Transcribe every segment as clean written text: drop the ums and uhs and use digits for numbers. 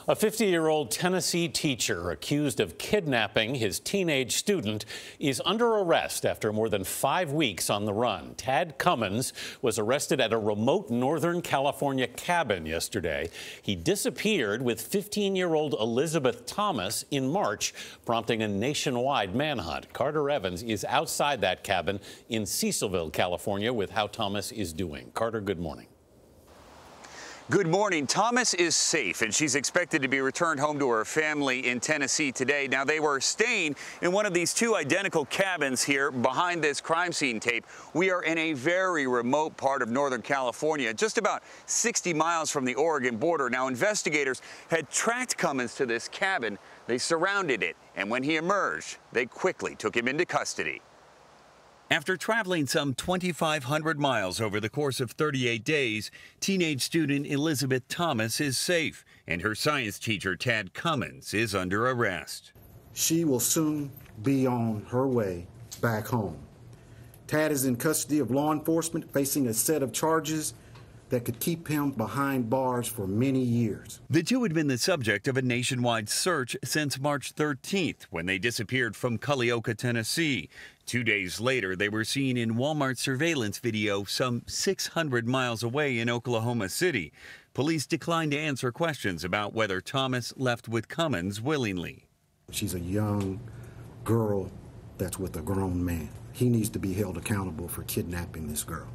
A 50-year-old Tennessee teacher accused of kidnapping his teenage student is under arrest after more than 5 weeks on the run. Tad Cummins was arrested at a remote Northern California cabin yesterday. He disappeared with 15-year-old Elizabeth Thomas in March, prompting a nationwide manhunt. Carter Evans is outside that cabin in Cecilville, California, with how Thomas is doing. Carter, good morning. Good morning. Thomas is safe, and she's expected to be returned home to her family in Tennessee today. Now, they were staying in one of these two identical cabins here behind this crime scene tape. We are in a very remote part of Northern California, just about 60 miles from the Oregon border. Now, investigators had tracked Cummins to this cabin. They surrounded it, and when he emerged, they quickly took him into custody. After traveling some 2,500 miles over the course of 38 days, teenage student Elizabeth Thomas is safe, and her science teacher, Tad Cummins, is under arrest. She will soon be on her way back home. Tad is in custody of law enforcement, facing a set of charges that could keep him behind bars for many years. The two had been the subject of a nationwide search since March 13th, when they disappeared from Calif, Tennessee. 2 days later, they were seen in Walmart surveillance video some 600 miles away in Oklahoma City. Police declined to answer questions about whether Thomas left with Cummins willingly. She's a young girl that's with a grown man. He needs to be held accountable for kidnapping this girl.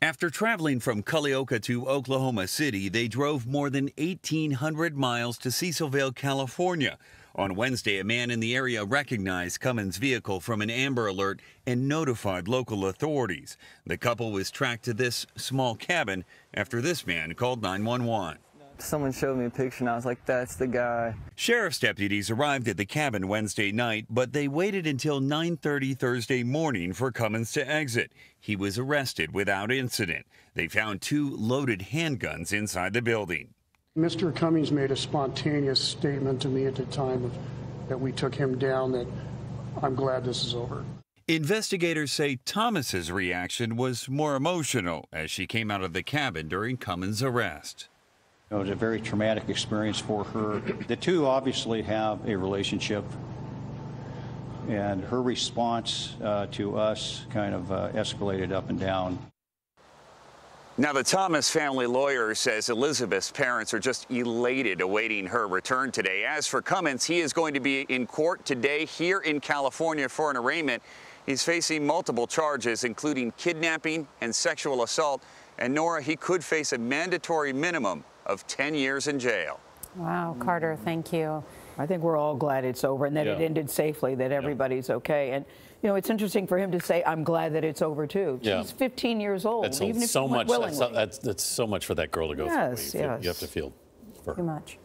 After traveling from Calif to Oklahoma City, they drove more than 1,800 miles to Cecilville, California. On Wednesday, a man in the area recognized Cummins' vehicle from an Amber Alert and notified local authorities. The couple was tracked to this small cabin after this man called 911. Someone showed me a picture and I was like, that's the guy. Sheriff's deputies arrived at the cabin Wednesday night, but they waited until 9:30 Thursday morning for Cummins to exit. He was arrested without incident. They found 2 loaded handguns inside the building. Mr. Cummins made a spontaneous statement to me at the time that we took him down that I'm glad this is over. Investigators say Thomas's reaction was more emotional as she came out of the cabin during Cummins' arrest. It was a very traumatic experience for her. The two obviously have a relationship, and her response to us kind of escalated up and down. Now, the Thomas family lawyer says Elizabeth's parents are just elated awaiting her return today. As for Cummins, he is going to be in court today here in California for an arraignment. He's facing multiple charges, including kidnapping and sexual assault. And Norah, he could face a mandatory minimum of 10 years in jail. Wow, Carter, thank you. I think we're all glad it's over and that it ended safely, that everybody's okay. And, you know, it's interesting for him to say, I'm glad that it's over, too. She's 15 years old. That's even if so much. willingly. That's so much for that girl to go through. Yes, You have to feel for her. Too much.